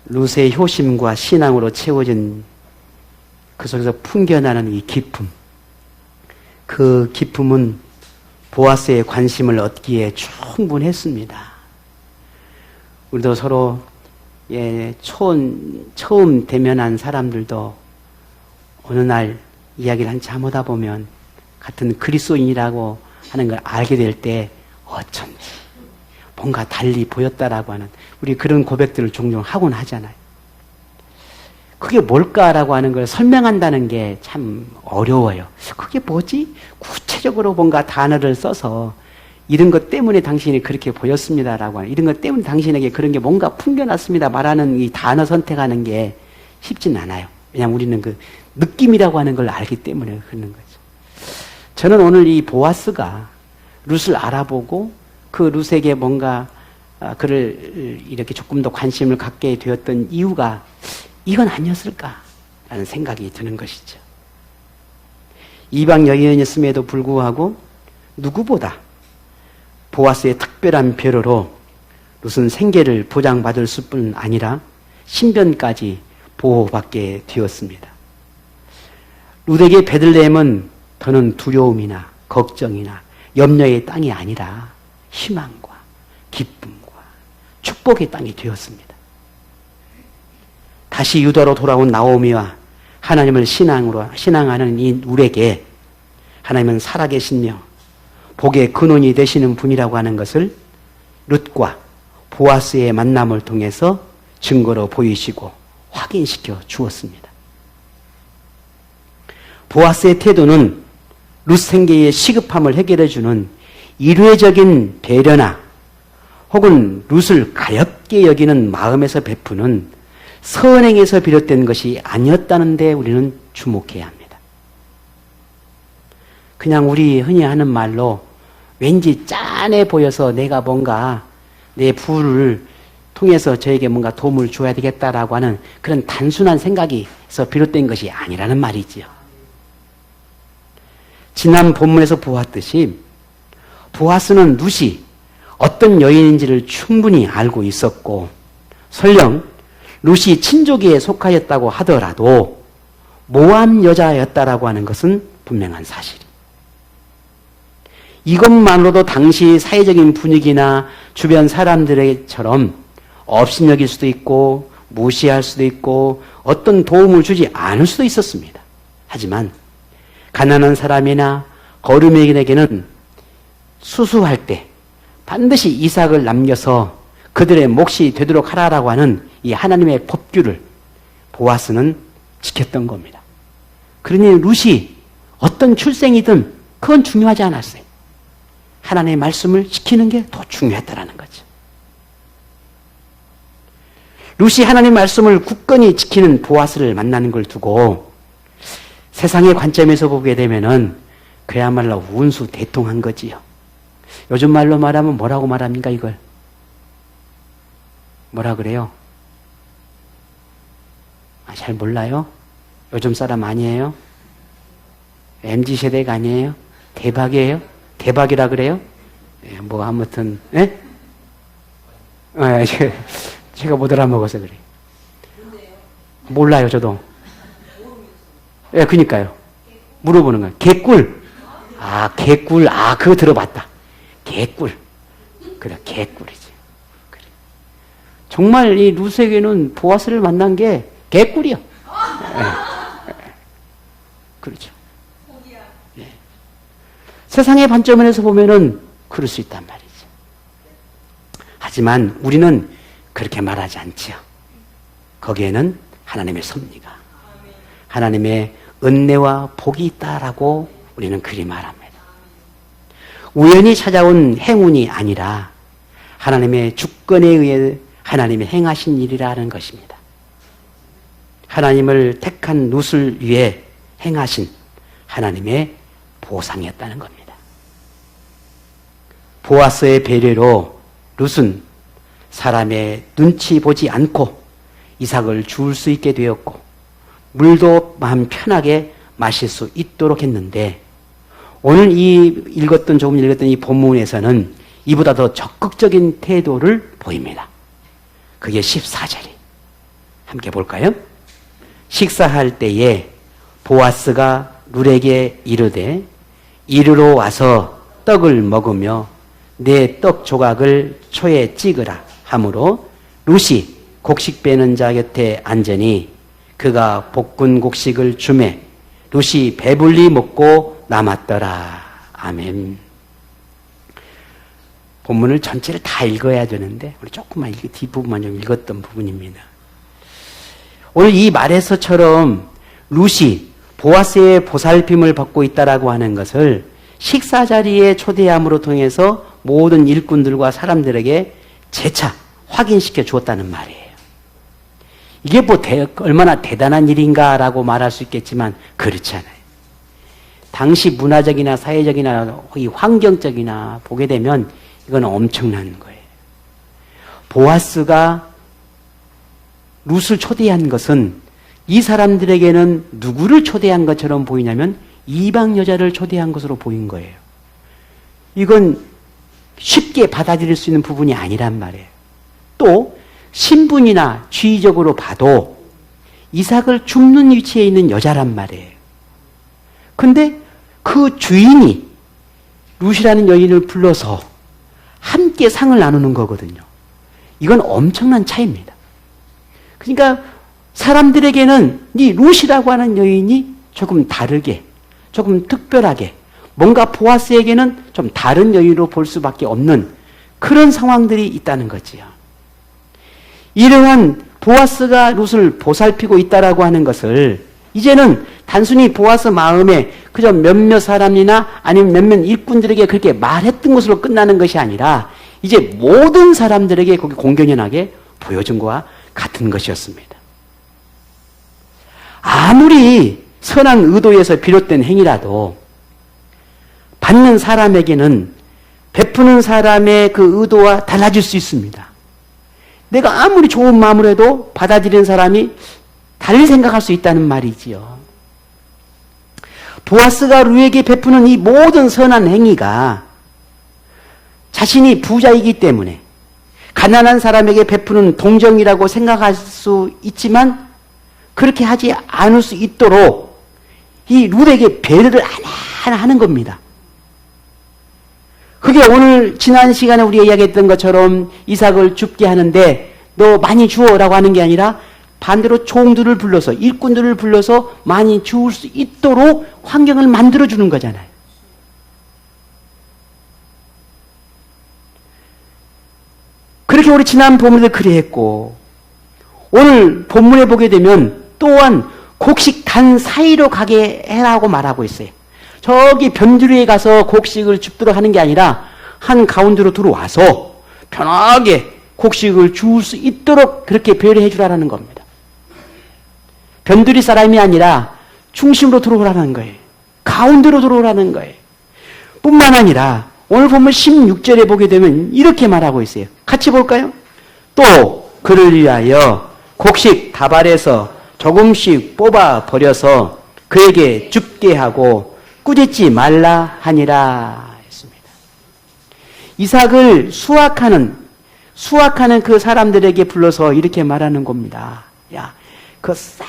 룻의 효심과 신앙으로 채워진 그 속에서 풍겨나는 이 기쁨, 그 기쁨은 보아스의 관심을 얻기에 충분했습니다. 우리도 서로 처음 대면한 사람들도 어느 날 이야기를 한참 하다 보면 같은 그리스도인이라고 하는 걸 알게 될 때 어쩐지 뭔가 달리 보였다라고 하는 우리 그런 고백들을 종종 하곤 하잖아요. 그게 뭘까라고 하는 걸 설명한다는 게 참 어려워요. 그게 뭐지? 구체적으로 뭔가 단어를 써서 이런 것 때문에 당신이 그렇게 보였습니다라고 하는, 이런 것 때문에 당신에게 그런 게 뭔가 풍겨났습니다 말하는 이 단어 선택하는 게 쉽진 않아요. 왜냐하면 우리는 그 느낌이라고 하는 걸 알기 때문에 그러는 거죠. 저는 오늘 이 보아스가 룻을 알아보고 그 룻에게 뭔가 그를 이렇게 조금 더 관심을 갖게 되었던 이유가 이건 아니었을까라는 생각이 드는 것이죠. 이방 여인이었음에도 불구하고 누구보다 보아스의 특별한 배려로 룻은 생계를 보장받을 뿐 아니라 신변까지 보호받게 되었습니다. 룻에게 베들레헴은 더는 두려움이나 걱정이나 염려의 땅이 아니라 희망과 기쁨과 축복의 땅이 되었습니다. 다시 유다로 돌아온 나오미와 하나님을 신앙하는 이 룻에게 하나님은 살아계시며 복의 근원이 되시는 분이라고 하는 것을 룻과 보아스의 만남을 통해서 증거로 보이시고 확인시켜 주었습니다. 보아스의 태도는 룻 생계의 시급함을 해결해 주는 일회적인 배려나 혹은 룻을 가엾게 여기는 마음에서 베푸는 선행에서 비롯된 것이 아니었다는 데 우리는 주목해야 합니다. 그냥 우리 흔히 하는 말로 왠지 짠해 보여서 내가 뭔가 내 부를 통해서 저에게 뭔가 도움을 줘야 되겠다라고 하는 그런 단순한 생각에서 비롯된 것이 아니라는 말이지요. 지난 본문에서 보았듯이 보아스는 룻이 어떤 여인인지를 충분히 알고 있었고 설령 룻이 친족에 속하였다고 하더라도 모함 여자였다라고 하는 것은 분명한 사실이에요. 이것만으로도 당시 사회적인 분위기나 주변 사람들처럼 업신여길 수도 있고 무시할 수도 있고 어떤 도움을 주지 않을 수도 있었습니다. 하지만 가난한 사람이나 거류민에게는 수수할 때 반드시 이삭을 남겨서 그들의 몫이 되도록 하라라고 하는 이 하나님의 법규를 보아스는 지켰던 겁니다. 그러니 룻이 어떤 출생이든 그건 중요하지 않았어요. 하나님의 말씀을 지키는 게 더 중요했다라는 거죠. 룻이 하나님의 말씀을 굳건히 지키는 보아스를 만나는 걸 두고 세상의 관점에서 보게 되면은 그야말로 운수대통한 거지요. 요즘 말로 말하면 뭐라고 말합니까, 이걸? 뭐라 그래요? 잘 몰라요? 요즘 사람 아니에요? MZ세대가 아니에요? 대박이에요? 대박이라 그래요? 예, 뭐 아무튼 예? 제가 못 알아먹어서 그래요. 몰라요, 저도. 예, 그니까요. 물어보는 거예요. 개꿀. 개꿀. 그거 들어봤다. 개꿀. 그래, 개꿀이지. 그래. 정말 이 룻에게는 보아스를 만난 게 개꿀이요. 예. 그렇죠. 예. 세상의 관점에서 보면은 그럴 수 있단 말이죠. 하지만 우리는 그렇게 말하지 않지요. 거기에는 하나님의 섭리가, 하나님의 은혜와 복이 있다라고 우리는 그리 말합니다. 우연히 찾아온 행운이 아니라 하나님의 주권에 의해 하나님이 행하신 일이라는 것입니다. 하나님을 택한 룻을 위해 행하신 하나님의 보상이었다는 겁니다. 보아스의 배려로 룻은 사람의 눈치 보지 않고 이삭을 줄 수 있게 되었고 물도 마음 편하게 마실 수 있도록 했는데 오늘 조금 읽었던 이 본문에서는 이보다 더 적극적인 태도를 보입니다. 그게 14절이. 함께 볼까요? 식사할 때에 보아스가 룻에게 이르되 이르러 와서 떡을 먹으며 내 떡 조각을 초에 찍으라 하므로 룻이 곡식 빼는 자 곁에 앉으니 그가 볶은 곡식을 주매 룻이 배불리 먹고 남았더라. 아멘. 본문을 전체를 다 읽어야 되는데 우리 조금만 뒷부분만 좀 읽었던 부분입니다. 오늘 이 말에서처럼 룻이 보아스의 보살핌을 받고 있다라고 하는 것을 식사 자리에 초대함으로 통해서 모든 일꾼들과 사람들에게 재차 확인시켜 주었다는 말이에요. 이게 뭐 얼마나 대단한 일인가라고 말할 수 있겠지만 그렇지 않아요. 당시 문화적이나 사회적이나 이 환경적이나 보게 되면 이건 엄청난 거예요. 보아스가 룻을 초대한 것은 이 사람들에게는 누구를 초대한 것처럼 보이냐면 이방 여자를 초대한 것으로 보인 거예요. 이건 쉽게 받아들일 수 있는 부분이 아니란 말이에요. 또 신분이나 지위적으로 봐도 이삭을 줍는 위치에 있는 여자란 말이에요. 근데 그 주인이 룻이라는 여인을 불러서 함께 상을 나누는 거거든요. 이건 엄청난 차이입니다. 그러니까 사람들에게는 이 룻이라고 하는 여인이 조금 다르게, 조금 특별하게, 뭔가 보아스에게는 좀 다른 여인으로 볼 수밖에 없는 그런 상황들이 있다는 거지요. 이러한 보아스가 룻을 보살피고 있다라고 하는 것을 이제는 단순히 보아스 마음에 그저 몇몇 사람이나 아니면 몇몇 일꾼들에게 그렇게 말했던 것으로 끝나는 것이 아니라 이제 모든 사람들에게 거기 공견연하게 보여준 것과 같은 것이었습니다. 아무리 선한 의도에서 비롯된 행위라도 받는 사람에게는 베푸는 사람의 그 의도와 달라질 수 있습니다. 내가 아무리 좋은 마음으로 해도 받아들이는 사람이 달리 생각할 수 있다는 말이지요. 보아스가 룻에게 베푸는 이 모든 선한 행위가 자신이 부자이기 때문에 가난한 사람에게 베푸는 동정이라고 생각할 수 있지만 그렇게 하지 않을 수 있도록 이 룻에게 배려를 하나하나 하는 겁니다. 그게 오늘 지난 시간에 우리가 이야기했던 것처럼 이삭을 줍게 하는데 너 많이 주어라고 하는 게 아니라 반대로 종들을 불러서 일꾼들을 불러서 많이 주울 수 있도록 환경을 만들어주는 거잖아요. 그렇게 우리 지난 본문에도 그리했고 오늘 본문에 보게 되면 또한 곡식 단 사이로 가게 해라고 말하고 있어요. 저기 변두리에 가서 곡식을 줍도록 하는 게 아니라 한 가운데로 들어와서 편하게 곡식을 주울 수 있도록 그렇게 배려해 주라는 겁니다. 변두리 사람이 아니라 중심으로 들어오라는 거예요. 가운데로 들어오라는 거예요. 뿐만 아니라 오늘 보면 16절에 보게 되면 이렇게 말하고 있어요. 같이 볼까요? 또 그를 위하여 곡식 다발에서 조금씩 뽑아 버려서 그에게 줍게 하고 꾸짖지 말라 하니라 했습니다. 이삭을 수확하는 그 사람들에게 불러서 이렇게 말하는 겁니다. 야, 그 싹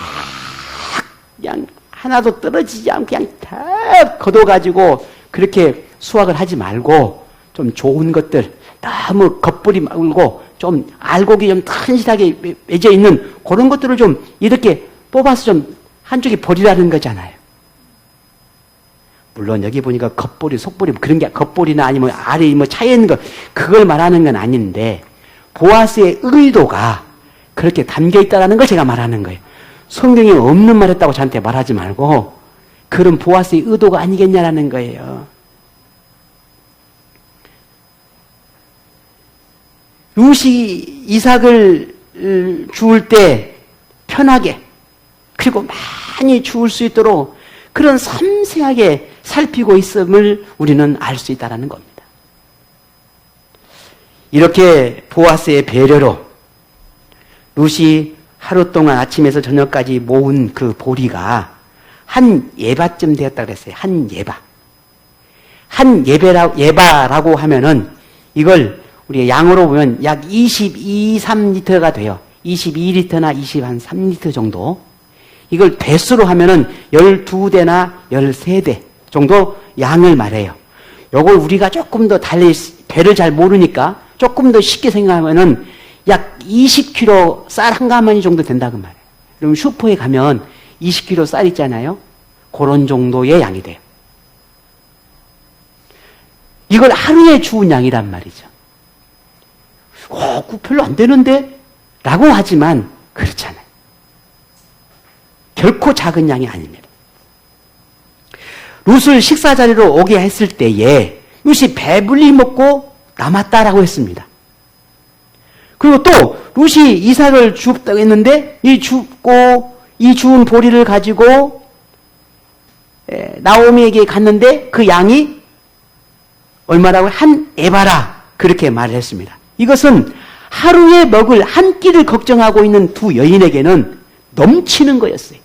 그냥 하나도 떨어지지 않고 그냥 다 걷어가지고 그렇게 수확을 하지 말고 좀 좋은 것들 너무 겉뿌리 말고 좀 알곡이 좀 튼실하게 맺어 있는 그런 것들을 좀 이렇게 뽑아서 좀 한쪽에 버리라는 거잖아요. 물론 여기 보니까 겉뿌리, 속뿌리 그런 게 겉뿌리나 아니면 알이 뭐 차에 있는 거 그걸 말하는 건 아닌데 보아스의 의도가 그렇게 담겨 있다는 걸 제가 말하는 거예요. 성경에 없는 말 했다고 저한테 말하지 말고 그런 보아스의 의도가 아니겠냐라는 거예요. 룻이 이삭을 주울 때 편하게 그리고 많이 주울 수 있도록 그런 섬세하게 살피고 있음을 우리는 알 수 있다는 겁니다. 이렇게 보아스의 배려로 룻이 하루 동안 아침에서 저녁까지 모은 그 보리가 한 예바쯤 되었다고 그랬어요. 한 예바. 한 예바라고 하면은 이걸 우리가 양으로 보면 약 22, 3리터가 돼요. 22리터나 23리터 정도. 이걸 대수로 하면은 12대나 13대 정도 양을 말해요. 요걸 우리가 조금 더 달리 배를 잘 모르니까 조금 더 쉽게 생각하면은 약 20kg 쌀 한 가마니 정도 된다고 말해요. 그럼 슈퍼에 가면 20kg 쌀 있잖아요. 그런 정도의 양이 돼요. 이걸 하루에 주운 양이란 말이죠. 그거 별로 안 되는데? 라고 하지만 그렇잖아요. 결코 작은 양이 아닙니다. 룻을 식사 자리로 오게 했을 때에 룻이 배불리 먹고 남았다라고 했습니다. 그리고 또 룻이 이삭을 주었다고 했는데 이 주운 보리를 가지고 나오미에게 갔는데 그 양이 얼마라고요? 한 에바라 그렇게 말을 했습니다. 이것은 하루에 먹을 한 끼를 걱정하고 있는 두 여인에게는 넘치는 거였어요.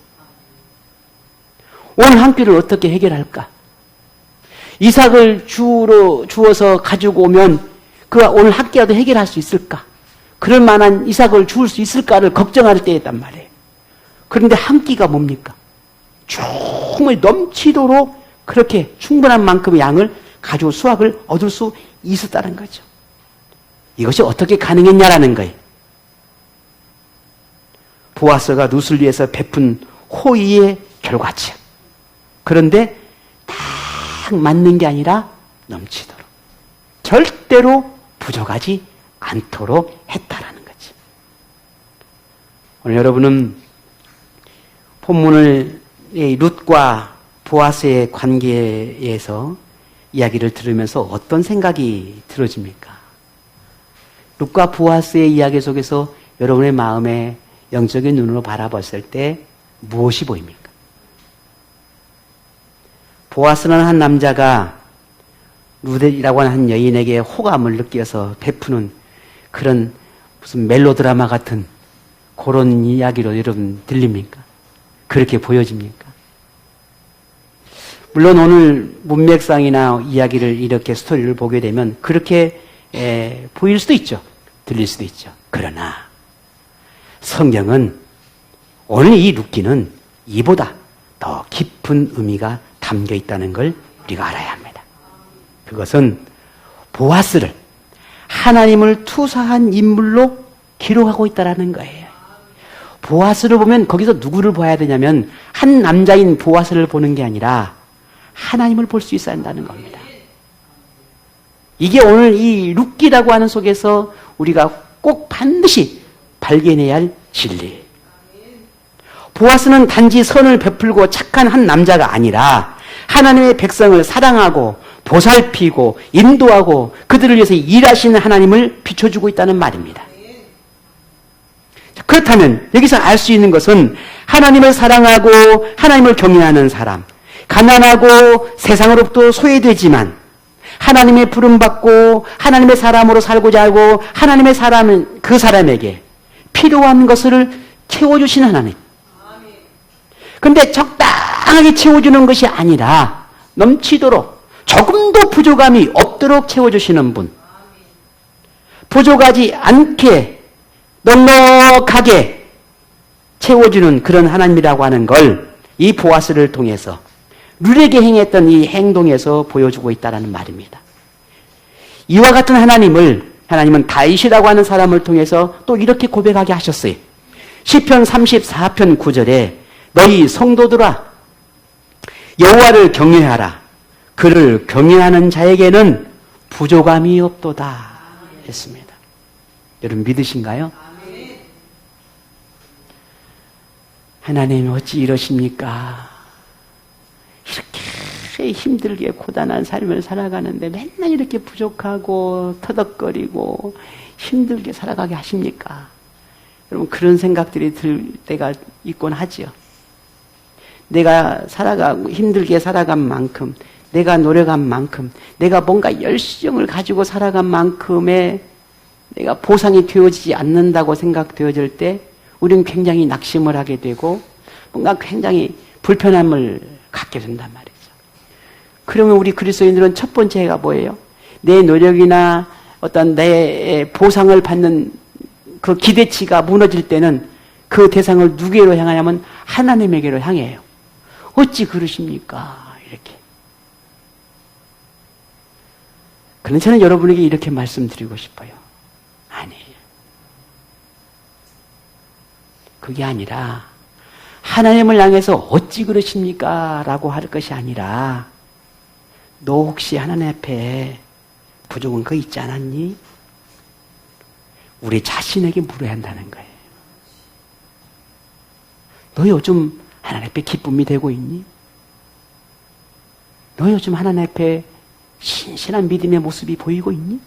오늘 한 끼를 어떻게 해결할까? 이삭을 주어서 가지고 오면 그 오늘 한 끼라도 해결할 수 있을까? 그럴 만한 이삭을 주울 수 있을까를 걱정할 때였단 말이에요. 그런데 한 끼가 뭡니까? 충분히 넘치도록 그렇게 충분한 만큼의 양을 가지고 수확을 얻을 수 있었다는 거죠. 이것이 어떻게 가능했냐라는 거예요. 보아스가 룻을 위해서 베푼 호의의 결과죠. 그런데 딱 맞는 게 아니라 넘치도록 절대로 부족하지 않도록 했다라는 거죠. 오늘 여러분은 본문을 룻과 보아스의 관계에서 이야기를 들으면서 어떤 생각이 들어집니까? 룻과 보아스의 이야기 속에서 여러분의 마음에 영적인 눈으로 바라봤을 때 무엇이 보입니까? 보아스라는 한 남자가 룻이라고 하는 한 여인에게 호감을 느껴서 베푸는 그런 무슨 멜로드라마 같은 그런 이야기로 여러분 들립니까? 그렇게 보여집니까? 물론 오늘 문맥상이나 이야기를 이렇게 스토리를 보게 되면 그렇게 보일 수도 있죠. 들릴 수도 있죠. 그러나 성경은 오늘 이 룻기는 이보다 더 깊은 의미가 담겨 있다는 걸 우리가 알아야 합니다. 그것은 보아스를 하나님을 투사한 인물로 기록하고 있다는 거예요. 보아스를 보면 거기서 누구를 봐야 되냐면 한 남자인 보아스를 보는 게 아니라 하나님을 볼 수 있어야 한다는 겁니다. 이게 오늘 이 룻기라고 하는 속에서 우리가 꼭 반드시 발견해야 할 진리. 보아스는 단지 선을 베풀고 착한 한 남자가 아니라 하나님의 백성을 사랑하고 보살피고 인도하고 그들을 위해서 일하시는 하나님을 비춰주고 있다는 말입니다. 그렇다면 여기서 알 수 있는 것은 하나님을 사랑하고 하나님을 경외하는 사람, 가난하고 세상으로부터 소외되지만 하나님의 부름받고 하나님의 사람으로 살고자 하고 하나님의 사람은 그 사람에게 필요한 것을 채워주신 하나님. 그런데 적당하게 채워주는 것이 아니라 넘치도록 조금도 부족함이 없도록 채워주시는 분. 부족하지 않게 넉넉하게 채워주는 그런 하나님이라고 하는 걸 이 보아스를 통해서 룻에게 행했던 이 행동에서 보여주고 있다는 말입니다. 이와 같은 하나님은 다윗이라고 하는 사람을 통해서 또 이렇게 고백하게 하셨어요. 시편 34편 9절에 너희 성도들아 여호와를 경외하라. 그를 경외하는 자에게는 부족함이 없도다 했습니다. 여러분 믿으신가요? 하나님 어찌 이러십니까? 이렇게 힘들게 고단한 삶을 살아가는데 맨날 이렇게 부족하고 터덕거리고 힘들게 살아가게 하십니까? 여러분 그런 생각들이 들 때가 있곤 하지요. 내가 힘들게 살아간 만큼, 내가 노력한 만큼, 내가 뭔가 열정을 가지고 살아간 만큼의 내가 보상이 되어지지 않는다고 생각되어질 때 우리는 굉장히 낙심을 하게 되고 뭔가 굉장히 불편함을 갖게 된단 말이죠. 그러면 우리 그리스도인들은 첫 번째가 뭐예요? 내 노력이나 어떤 내 보상을 받는 그 기대치가 무너질 때는 그 대상을 누구에게로 향하냐면 하나님에게로 향해요. 어찌 그러십니까? 이렇게. 그런데 저는 여러분에게 이렇게 말씀드리고 싶어요. 아니에요. 그게 아니라 하나님을 향해서 어찌 그러십니까? 라고 할 것이 아니라 너 혹시 하나님 앞에 부족한 거 있지 않았니? 우리 자신에게 물어야 한다는 거예요. 너 요즘 하나님 앞에 기쁨이 되고 있니? 너 요즘 하나님 앞에 신실한 믿음의 모습이 보이고 있니?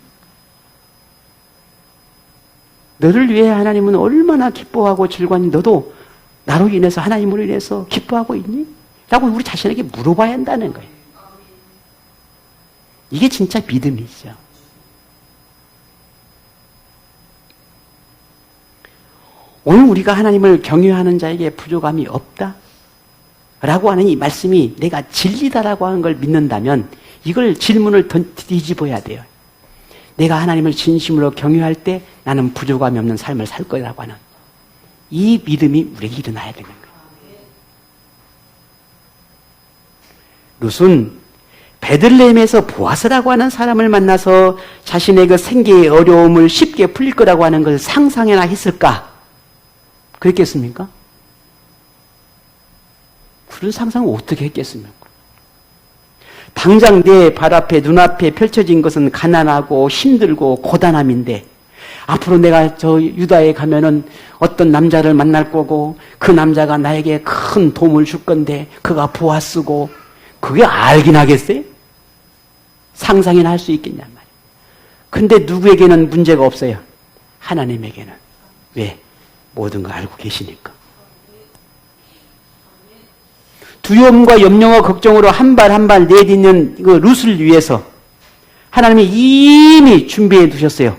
너를 위해 하나님은 얼마나 기뻐하고 즐거워하니 너도 나로 인해서 하나님으로 인해서 기뻐하고 있니? 라고 우리 자신에게 물어봐야 한다는 거예요. 이게 진짜 믿음이죠. 오늘 우리가 하나님을 경외하는 자에게 부족함이 없다? 라고 하는 이 말씀이 내가 진리다라고 하는 걸 믿는다면 이걸 질문을 뒤집어야 돼요. 내가 하나님을 진심으로 경외할 때 나는 부족함이 없는 삶을 살 거라고 하는 이 믿음이 우리에게 일어나야 되는 거예요. 룻은 베들레헴에서 보아스라고 하는 사람을 만나서 자신의 그 생계의 어려움을 쉽게 풀릴 거라고 하는 것을 상상해나 했을까? 그랬겠습니까? 그런 상상을 어떻게 했겠습니까? 당장 내 발 앞에 눈앞에 펼쳐진 것은 가난하고 힘들고 고단함인데 앞으로 내가 저 유다에 가면은 어떤 남자를 만날 거고 그 남자가 나에게 큰 도움을 줄 건데 그가 보아스고 그게 알긴 하겠어요? 상상이나 할 수 있겠냔 말이에요. 근데 누구에게는 문제가 없어요. 하나님에게는. 왜? 모든 걸 알고 계시니까. 두려움과 염려와 걱정으로 한 발 한 발 내딛는 그 룻을 위해서 하나님이 이미 준비해 두셨어요.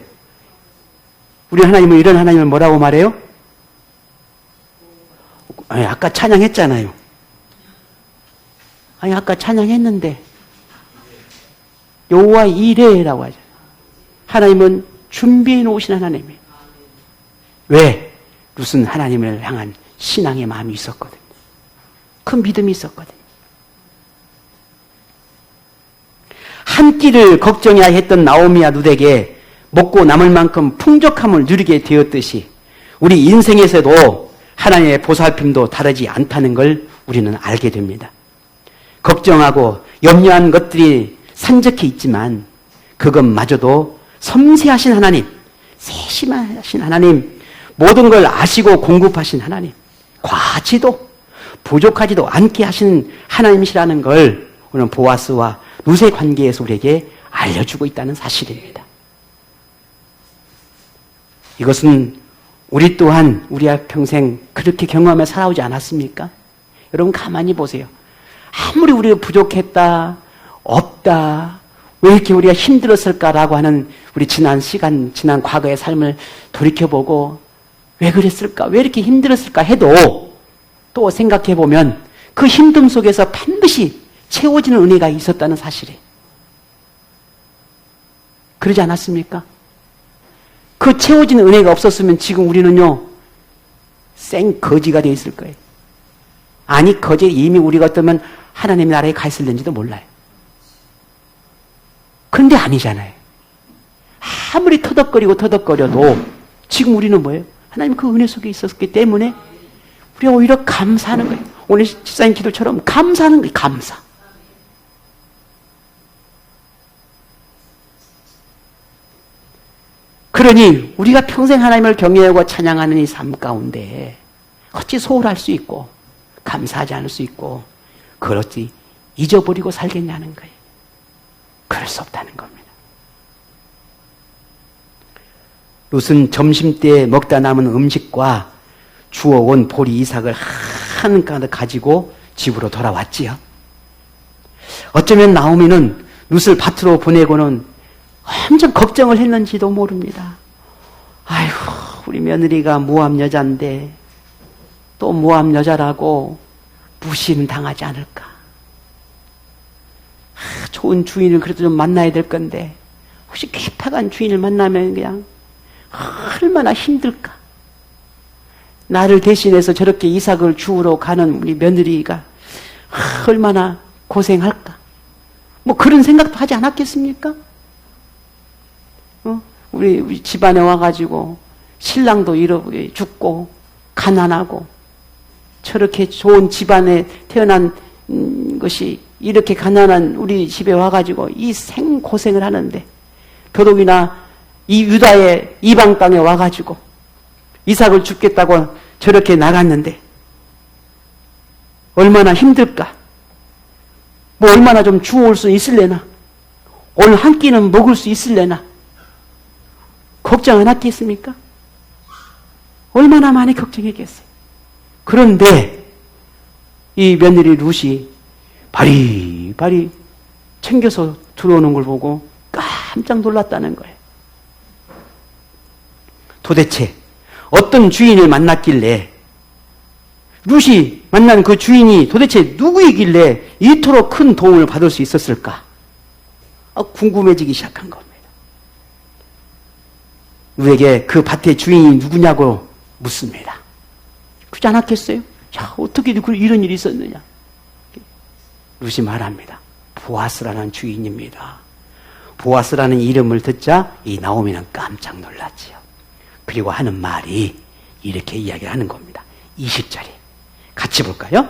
우리 하나님은 이런 하나님을 뭐라고 말해요? 아니, 아까 찬양했잖아요. 아니, 아까 찬양했는데 여호와 이레라고 하죠. 하나님은 준비해 놓으신 하나님이에요. 왜? 룻은 하나님을 향한 신앙의 마음이 있었거든요. 큰 믿음이 있었거든요. 한 끼를 걱정해야 했던 나오미와 룻에게 먹고 남을 만큼 풍족함을 누리게 되었듯이 우리 인생에서도 하나님의 보살핌도 다르지 않다는 걸 우리는 알게 됩니다. 걱정하고 염려한 것들이 산적해 있지만 그것마저도 섬세하신 하나님, 세심하신 하나님, 모든 걸 아시고 공급하신 하나님, 과하지도 부족하지도 않게 하신 하나님이시라는 걸 오늘 보아스와 룻의 관계에서 우리에게 알려주고 있다는 사실입니다. 이것은 우리 또한 우리 평생 그렇게 경험해 살아오지 않았습니까? 여러분 가만히 보세요. 아무리 우리가 부족했다, 없다, 왜 이렇게 우리가 힘들었을까라고 하는 우리 지난 시간, 지난 과거의 삶을 돌이켜보고 왜 그랬을까, 왜 이렇게 힘들었을까 해도 또 생각해보면 그 힘듦 속에서 반드시 채워지는 은혜가 있었다는 사실이에요. 그러지 않았습니까? 그 채워지는 은혜가 없었으면 지금 우리는요, 생 거지가 되어 있을 거예요. 아니, 거지 이미 우리가 어쩌면 하나님의 나라에 가 있을는지도 몰라요. 그런데 아니잖아요. 아무리 터덕거려도 지금 우리는 뭐예요? 하나님 그 은혜 속에 있었기 때문에 우리가 오히려 감사하는 거예요. 오늘 집사님 기도처럼 감사하는 거예요. 감사. 그러니 우리가 평생 하나님을 경외하고 찬양하는 이 삶 가운데 어찌 소홀할 수 있고 감사하지 않을 수 있고 그걸 어찌 잊어버리고 살겠냐는 거예요. 그럴 수 없다는 겁니다. 룻은 점심때 먹다 남은 음식과 주워온 보리 이삭을 한가득 가지고 집으로 돌아왔지요. 어쩌면 나오미는 룻을 밭으로 보내고는 엄청 걱정을 했는지도 모릅니다. 아이고, 우리 며느리가 모함 여자인데 또 모함 여자라고 무시는 당하지 않을까. 좋은 주인을 그래도 좀 만나야 될 건데 혹시 괴팍한 주인을 만나면 그냥 얼마나 힘들까. 나를 대신해서 저렇게 이삭을 주우러 가는 우리 며느리가 얼마나 고생할까. 뭐 그런 생각도 하지 않았겠습니까? 우리 집안에 와가지고 신랑도 죽고 가난하고 저렇게 좋은 집안에 태어난 것이 이렇게 가난한 우리 집에 와가지고 이 생고생을 하는데 더더욱이나 이 유다의 이방 땅에 와가지고 이삭을 죽겠다고 저렇게 나갔는데 얼마나 힘들까. 뭐 얼마나 좀 주워올 수 있을래나. 오늘 한 끼는 먹을 수 있을래나. 걱정 안 했겠습니까? 얼마나 많이 걱정했겠어요. 그런데 이 며느리 룻이 바리바리 챙겨서 들어오는 걸 보고 깜짝 놀랐다는 거예요. 도대체 어떤 주인을 만났길래 룻이 만난 그 주인이 도대체 누구이길래 이토록 큰 도움을 받을 수 있었을까? 궁금해지기 시작한 겁니다. 룻에게 그 밭의 주인이 누구냐고 묻습니다. 그렇지 않았겠어요? 야, 어떻게 이런 일이 있었느냐? 룻이 말합니다. 보아스라는 주인입니다. 보아스라는 이름을 듣자 이 나오미는 깜짝 놀랐지요. 그리고 하는 말이 이렇게 이야기를 하는 겁니다. 20절에 같이 볼까요?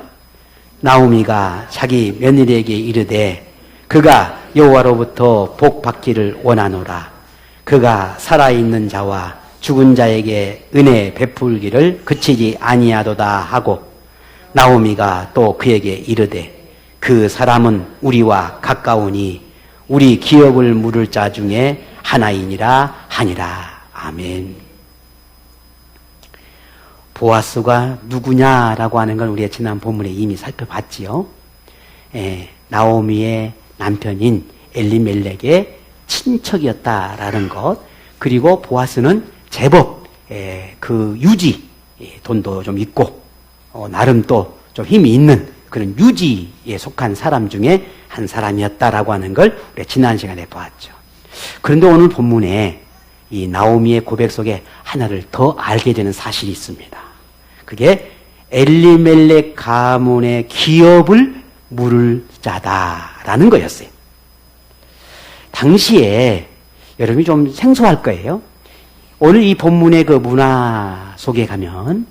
나오미가 자기 며느리에게 이르되 그가 여호와로부터 복 받기를 원하노라. 그가 살아있는 자와 죽은 자에게 은혜 베풀기를 그치지 아니하도다 하고 나오미가 또 그에게 이르되 그 사람은 우리와 가까우니 우리 기업을 물을 자 중에 하나이니라 하니라. 아멘. 보아스가 누구냐라고 하는 건 우리가 지난 본문에 이미 살펴봤지요. 나오미의 남편인 엘리멜렉의 친척이었다라는 것, 그리고 보아스는 제법 그 유지 돈도 좀 있고 나름 또 좀 힘이 있는 그런 유지에 속한 사람 중에 한 사람이었다라고 하는 걸 우리가 지난 시간에 보았죠. 그런데 오늘 본문에 이 나오미의 고백 속에 하나를 더 알게 되는 사실이 있습니다. 그게 엘리멜렉 가문의 기업을 물을 자다라는 거였어요. 당시에 여러분이 좀 생소할 거예요. 오늘 이 본문의 그 문화 속에 가면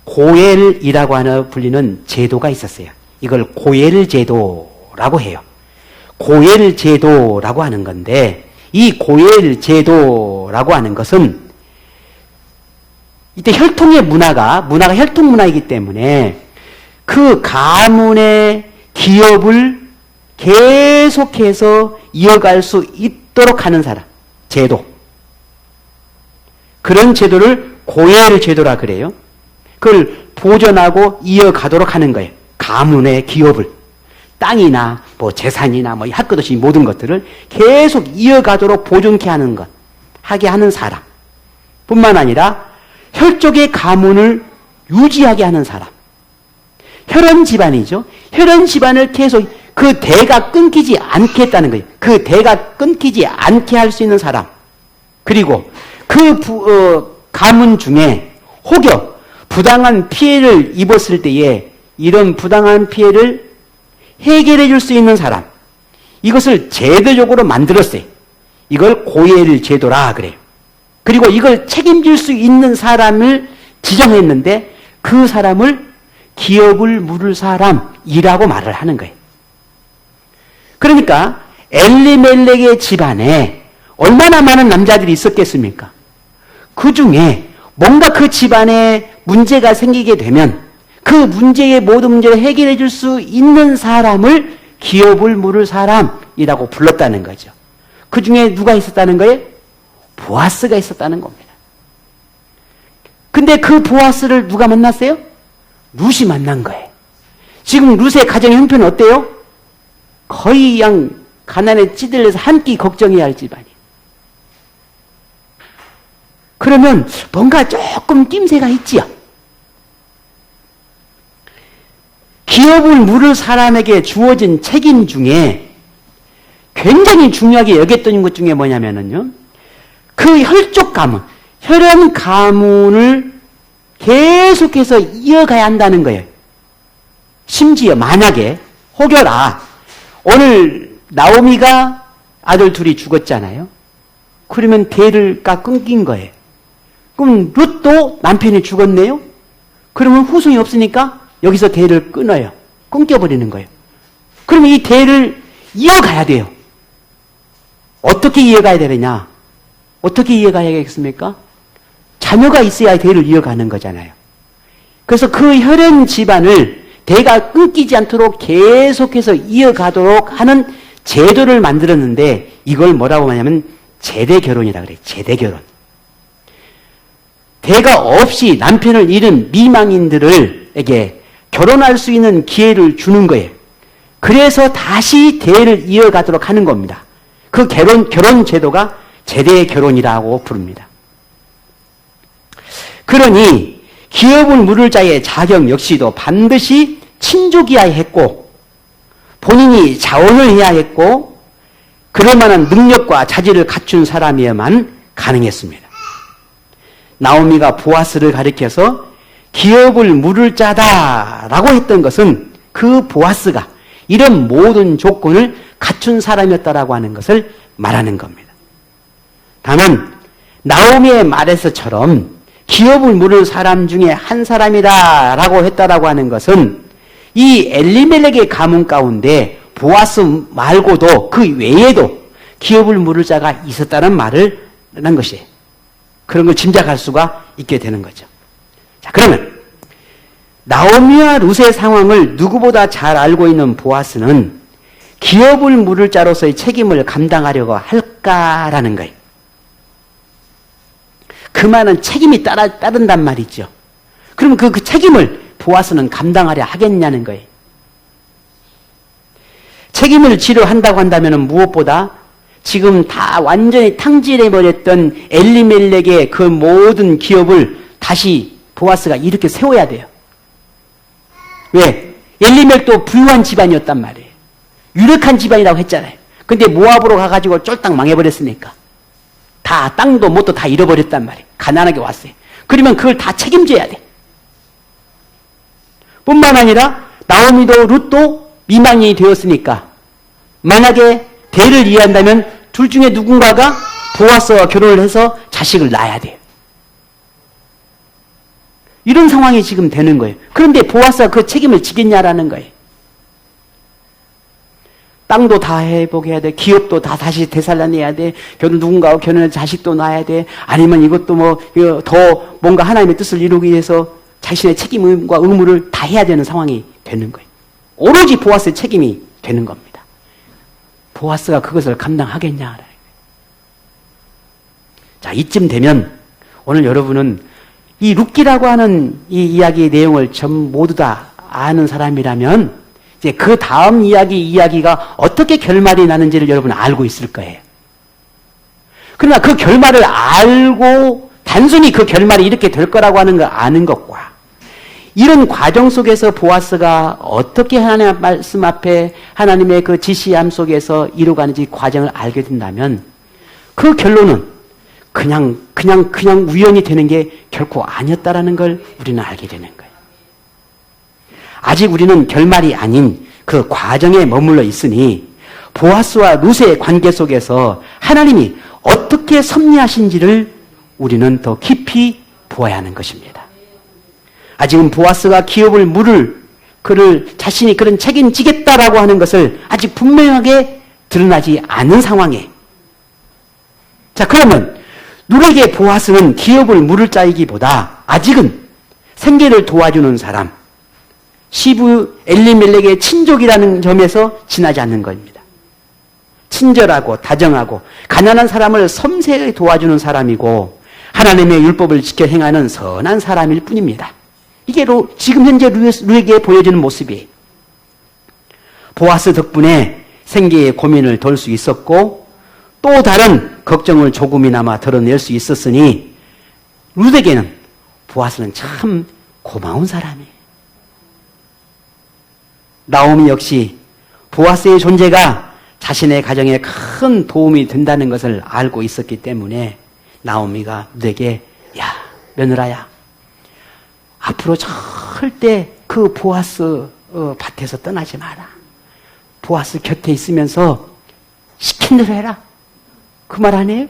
고엘이라고 하는 불리는 제도가 있었어요. 이걸 고엘 제도라고 해요. 고엘 제도라고 하는 건데 이 고엘 제도라고 하는 것은 이때 혈통의 문화가 혈통 문화이기 때문에 그 가문의 기업을 계속해서 이어갈 수 있도록 하는 사람, 제도. 그런 제도를 고엘 제도라 그래요. 그걸 보존하고 이어가도록 하는 거예요. 가문의 기업을. 땅이나 뭐 재산이나 뭐 할 것 없이 모든 것들을 계속 이어가도록 보존케 하는 것, 하게 하는 사람. 뿐만 아니라 혈족의 가문을 유지하게 하는 사람. 혈연 집안이죠. 혈연 집안을 계속 그 대가 끊기지 않게 했다는 거예요. 그 대가 끊기지 않게 할 수 있는 사람. 그리고 그 가문 중에 혹여 부당한 피해를 입었을 때에 이런 부당한 피해를 해결해 줄 수 있는 사람. 이것을 제도적으로 만들었어요. 이걸 고엘 제도라 그래요. 그리고 이걸 책임질 수 있는 사람을 지정했는데 그 사람을 기업을 물을 사람이라고 말을 하는 거예요. 그러니까 엘리멜렉의 집안에 얼마나 많은 남자들이 있었겠습니까? 그 중에 뭔가 그 집안에 문제가 생기게 되면 그 문제의 모든 문제를 해결해 줄 수 있는 사람을 기업을 물을 사람이라고 불렀다는 거죠. 그 중에 누가 있었다는 거예요? 보아스가 있었다는 겁니다. 근데 그 보아스를 누가 만났어요? 룻이 만난 거예요. 지금 룻의 가정의 형편은 어때요? 거의 그냥 가난에 찌들려서 한 끼 걱정해야 할 집안이에요. 그러면 뭔가 조금 낌새가 있지요. 기업을 물을 사람에게 주어진 책임 중에 굉장히 중요하게 여겼던 것 중에 뭐냐면요. 그 혈족 가문, 혈연 가문을 계속해서 이어가야 한다는 거예요. 심지어 만약에 혹여나 오늘 나오미가 아들 둘이 죽었잖아요. 그러면 대를가 끊긴 거예요. 그럼 룻도 남편이 죽었네요. 그러면 후손이 없으니까 여기서 대를 끊어요. 끊겨버리는 거예요. 그러면 이 대를 이어가야 돼요. 어떻게 이어가야 되느냐? 어떻게 이어가야겠습니까? 자녀가 있어야 대를 이어가는 거잖아요. 그래서 그 혈연 집안을 대가 끊기지 않도록 계속해서 이어가도록 하는 제도를 만들었는데 이걸 뭐라고 하냐면 제대결혼이라 그래요. 제대결혼. 대가 없이 남편을 잃은 미망인들에게 결혼할 수 있는 기회를 주는 거예요. 그래서 다시 대를 이어가도록 하는 겁니다. 그 결혼 제도가 제대결혼이라고 부릅니다. 그러니 기업을 물을 자의 자격 역시도 반드시 친족이어야 했고 본인이 자원을 해야 했고 그럴 만한 능력과 자질을 갖춘 사람이어야만 가능했습니다. 나오미가 보아스를 가리켜서 기업을 물을 자다라고 했던 것은 그 보아스가 이런 모든 조건을 갖춘 사람이었다라고 하는 것을 말하는 겁니다. 다만 나오미의 말에서처럼 기업을 물을 사람 중에 한 사람이다라고 했다라고 하는 것은 이 엘리멜렉의 가문 가운데 보아스 말고도 그 외에도 기업을 물을 자가 있었다는 말을 한 것이에요. 그런 걸 짐작할 수가 있게 되는 거죠. 자, 그러면 나오미와 룻의 상황을 누구보다 잘 알고 있는 보아스는 기업을 물을 자로서의 책임을 감당하려고 할까라는 거예요. 그 말은 책임이 따른단 말이죠. 그러면 그 책임을 보아스는 감당하려 하겠냐는 거예요. 책임을 지려 한다고 한다면 무엇보다 지금 다 완전히 탕진해버렸던 엘리멜렉의 그 모든 기업을 다시 보아스가 이렇게 세워야 돼요. 왜? 엘리멜렉도 부유한 집안이었단 말이에요. 유력한 집안이라고 했잖아요. 근데 모압으로 가가지고 쫄딱 망해버렸으니까. 다 땅도 뭣도 다 잃어버렸단 말이에요. 가난하게 왔어요. 그러면 그걸 다 책임져야 돼. 뿐만 아니라 나오미도 룻도 미망인이 되었으니까 만약에 대를 이해한다면 둘 중에 누군가가 보아스와 결혼을 해서 자식을 낳아야 돼요. 이런 상황이 지금 되는 거예요. 그런데 보아스가 그 책임을 지겠냐라는 거예요. 땅도 다 회복해야 돼. 기업도 다 다시 되살려내야 돼. 누군가와 결혼해서 자식도 낳아야 돼. 아니면 이것도 더 뭔가 하나님의 뜻을 이루기 위해서 자신의 책임과 의무를 다 해야 되는 상황이 되는 거예요. 오로지 보아스의 책임이 되는 겁니다. 보아스가 그것을 감당하겠냐. 자, 이쯤 되면 오늘 여러분은 이 룻기라고 하는 이 이야기의 내용을 모두 다 아는 사람이라면 이제 그 다음 이야기가 어떻게 결말이 나는지를 여러분 알고 있을 거예요. 그러나 그 결말을 알고 단순히 그 결말이 이렇게 될 거라고 하는 걸 아는 것과 이런 과정 속에서 보아스가 어떻게 하나님의 말씀 앞에 하나님의 그 지시함 속에서 이루어가는지 과정을 알게 된다면 그 결론은 그냥 우연이 되는 게 결코 아니었다라는 걸 우리는 알게 되는 거예요. 아직 우리는 결말이 아닌 그 과정에 머물러 있으니 보아스와 룻의 관계 속에서 하나님이 어떻게 섭리하신지를 우리는 더 깊이 보아야 하는 것입니다. 아직은 보아스가 기업을 물을 그를 자신이 그런 책임지겠다라고 하는 것을 아직 분명하게 드러나지 않은 상황에 자 그러면 룻에게 보아스는 기업을 물을 자이기보다 아직은 생계를 도와주는 사람 시부 엘리멜렉의 친족이라는 점에서 지나지 않는 겁니다. 친절하고 다정하고 가난한 사람을 섬세하게 도와주는 사람이고 하나님의 율법을 지켜 행하는 선한 사람일 뿐입니다. 이게 지금 현재 룻에게 보여지는 모습이에요. 보아스 덕분에 생계의 고민을 덜 수 있었고 또 다른 걱정을 조금이나마 덜어낼 수 있었으니 룻에게는 보아스는 참 고마운 사람이에요. 나오미 역시 보아스의 존재가 자신의 가정에 큰 도움이 된다는 것을 알고 있었기 때문에 나오미가 룻에게 며느라야, 앞으로 절대 그 보아스 밭에서 떠나지 마라. 보아스 곁에 있으면서 시킨 대로 해라. 그 말 아니에요?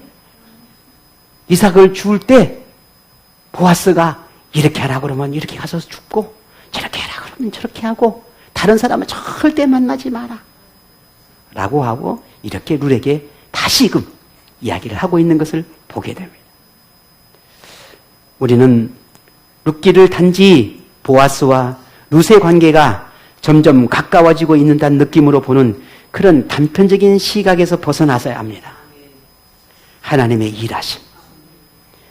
이삭을 죽을 때 보아스가 이렇게 하라 그러면 이렇게 가서 죽고, 저렇게 하라 그러면 저렇게 하고, 다른 사람은 절대 만나지 마라 라고 하고 이렇게 룰에게 다시금 이야기를 하고 있는 것을 보게 됩니다. 우리는 룻기를 단지 보아스와 룻의 관계가 점점 가까워지고 있는다는 느낌으로 보는 그런 단편적인 시각에서 벗어나서야 합니다. 하나님의 일하심,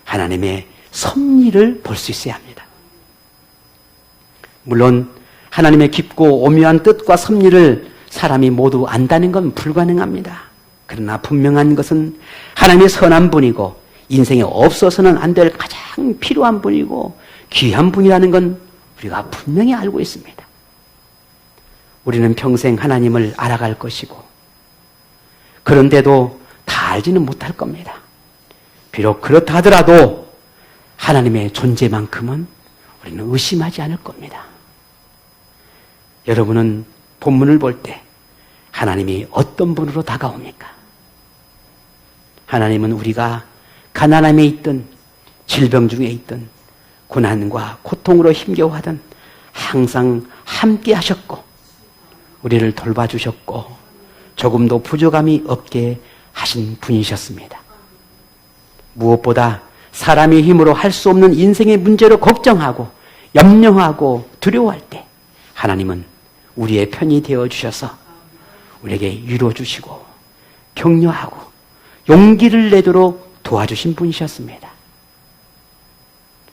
하나님의 섭리를 볼 수 있어야 합니다. 물론 하나님의 깊고 오묘한 뜻과 섭리를 사람이 모두 안다는 건 불가능합니다. 그러나 분명한 것은 하나님의 선한 분이고 인생에 없어서는 안 될 가장 필요한 분이고 귀한 분이라는 건 우리가 분명히 알고 있습니다. 우리는 평생 하나님을 알아갈 것이고 그런데도 다 알지는 못할 겁니다. 비록 그렇다 하더라도 하나님의 존재만큼은 우리는 의심하지 않을 겁니다. 여러분은 본문을 볼 때 하나님이 어떤 분으로 다가옵니까? 하나님은 우리가 가난함에 있든 질병 중에 있든 고난과 고통으로 힘겨워하든 항상 함께 하셨고 우리를 돌봐주셨고 조금도 부족함이 없게 하신 분이셨습니다. 무엇보다 사람의 힘으로 할 수 없는 인생의 문제로 걱정하고 염려하고 두려워할 때 하나님은 우리의 편이 되어주셔서 우리에게 위로 주시고 격려하고 용기를 내도록 도와주신 분이셨습니다.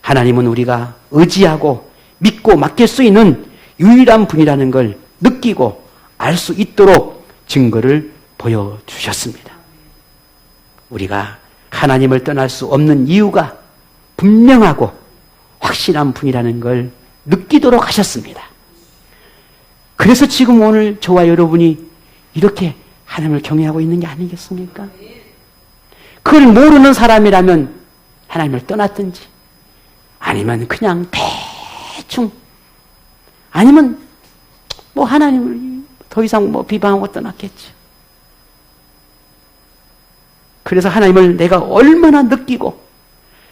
하나님은 우리가 의지하고 믿고 맡길 수 있는 유일한 분이라는 걸 느끼고 알 수 있도록 증거를 보여주셨습니다. 우리가 하나님을 떠날 수 없는 이유가 분명하고 확실한 분이라는 걸 느끼도록 하셨습니다. 그래서 지금 오늘 저와 여러분이 이렇게 하나님을 경외하고 있는 게 아니겠습니까? 그걸 모르는 사람이라면 하나님을 떠났든지 아니면 그냥 대충 아니면 뭐 하나님을 더 이상 뭐 비방하고 떠났겠죠. 그래서 하나님을 내가 얼마나 느끼고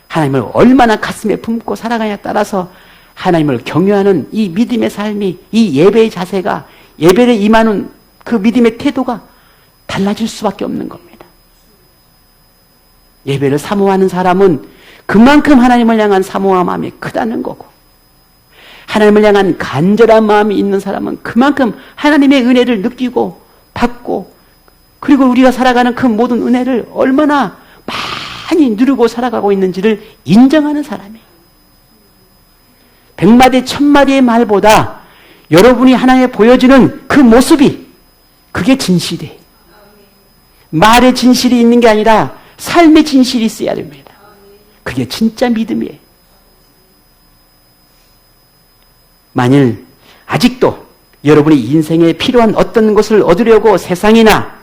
하나님을 얼마나 가슴에 품고 살아가냐에 따라서 하나님을 경외하는 이 믿음의 삶이, 이 예배의 자세가, 예배를 임하는 그 믿음의 태도가 달라질 수밖에 없는 겁니다. 예배를 사모하는 사람은 그만큼 하나님을 향한 사모한 마음이 크다는 거고, 하나님을 향한 간절한 마음이 있는 사람은 그만큼 하나님의 은혜를 느끼고 받고, 그리고 우리가 살아가는 그 모든 은혜를 얼마나 많이 누리고 살아가고 있는지를 인정하는 사람이에요. 100마디 1000마디의 말보다 여러분이 하나님께 보여주는 그 모습이 그게 진실이에요. 말의 진실이 있는 게 아니라 삶의 진실이 있어야 됩니다. 그게 진짜 믿음이에요. 만일 아직도 여러분이 인생에 필요한 어떤 것을 얻으려고 세상이나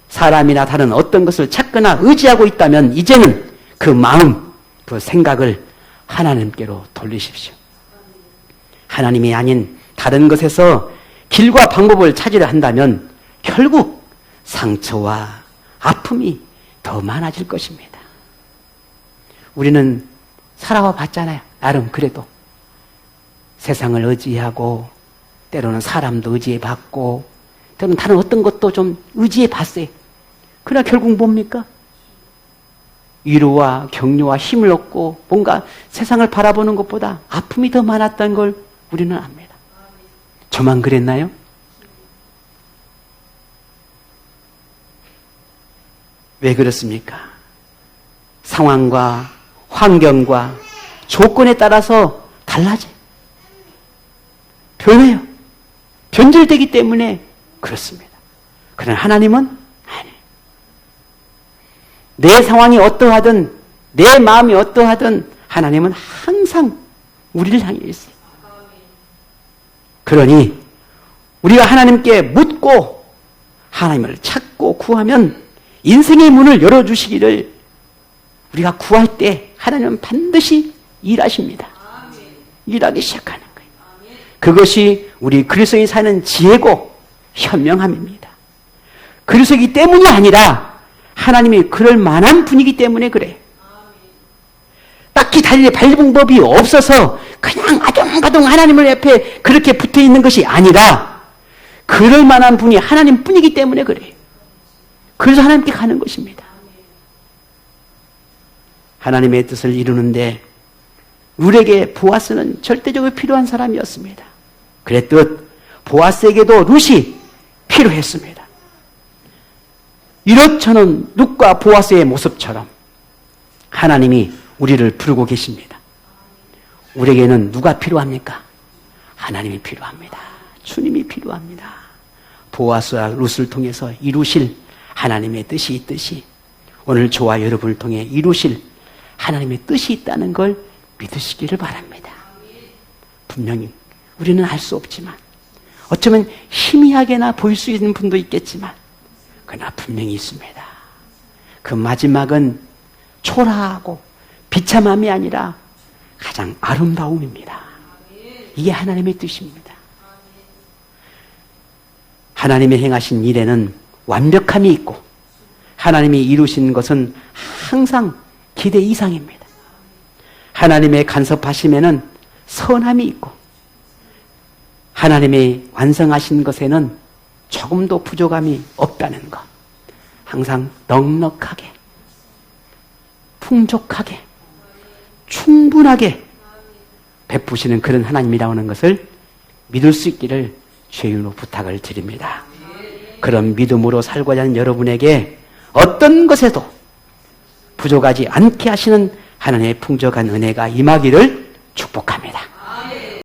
사람이나 다른 어떤 것을 찾거나 의지하고 있다면 이제는 그 마음, 그 생각을 하나님께로 돌리십시오. 하나님이 아닌 다른 것에서 길과 방법을 찾으려 한다면 결국 상처와 아픔이 더 많아질 것입니다. 우리는 살아와 봤잖아요. 나름 그래도 세상을 의지하고 때로는 사람도 의지해 봤고 때로는 다른 어떤 것도 좀 의지해 봤어요. 그러나 결국 뭡니까? 위로와 격려와 힘을 얻고 뭔가 세상을 바라보는 것보다 아픔이 더 많았다는 걸 우리는 압니다. 저만 그랬나요? 왜 그렇습니까? 상황과 환경과 조건에 따라서 달라져요. 변해요. 변질되기 때문에 그렇습니다. 그러나 하나님은 아니에요. 내 상황이 어떠하든 내 마음이 어떠하든 하나님은 항상 우리를 향해 있어요. 그러니 우리가 하나님께 묻고 하나님을 찾고 구하면 인생의 문을 열어주시기를 우리가 구할 때 하나님은 반드시 일하십니다. 일하기 시작하는 거예요. 그것이 우리 그리스도인이 사는 지혜고 현명함입니다. 그리스도이기 때문이 아니라 하나님이 그럴 만한 분이기 때문에 그래. 딱히 다리에 밟은 법이 없어서 그냥 아둥바둥 하나님을 옆에 그렇게 붙어 있는 것이 아니라 그럴 만한 분이 하나님 뿐이기 때문에 그래. 그래서 하나님께 가는 것입니다. 하나님의 뜻을 이루는데 룰에게 보아스는 절대적으로 필요한 사람이었습니다. 그랬듯 보아스에게도 룻이 필요했습니다. 이렇저는 룻과 보아스의 모습처럼 하나님이 우리를 부르고 계십니다. 우리에게는 누가 필요합니까? 하나님이 필요합니다. 주님이 필요합니다. 보아스와 룻을 통해서 이루실 하나님의 뜻이 있듯이 오늘 저와 여러분을 통해 이루실 하나님의 뜻이 있다는 걸 믿으시기를 바랍니다. 분명히 우리는 알 수 없지만 어쩌면 희미하게나 보일 수 있는 분도 있겠지만 그러나 분명히 있습니다. 그 마지막은 초라하고 비참함이 아니라 가장 아름다움입니다. 이게 하나님의 뜻입니다. 하나님의 행하신 일에는 완벽함이 있고 하나님이 이루신 것은 항상 기대 이상입니다. 하나님의 간섭하심에는 선함이 있고 하나님의 완성하신 것에는 조금도 부족함이 없다는 것. 항상 넉넉하게, 풍족하게, 충분하게 베푸시는 그런 하나님이라는 것을 믿을 수 있기를 주의로 부탁을 드립니다. 그런 믿음으로 살고자 하는 여러분에게 어떤 것에도 부족하지 않게 하시는 하나님의 풍족한 은혜가 임하기를 축복합니다.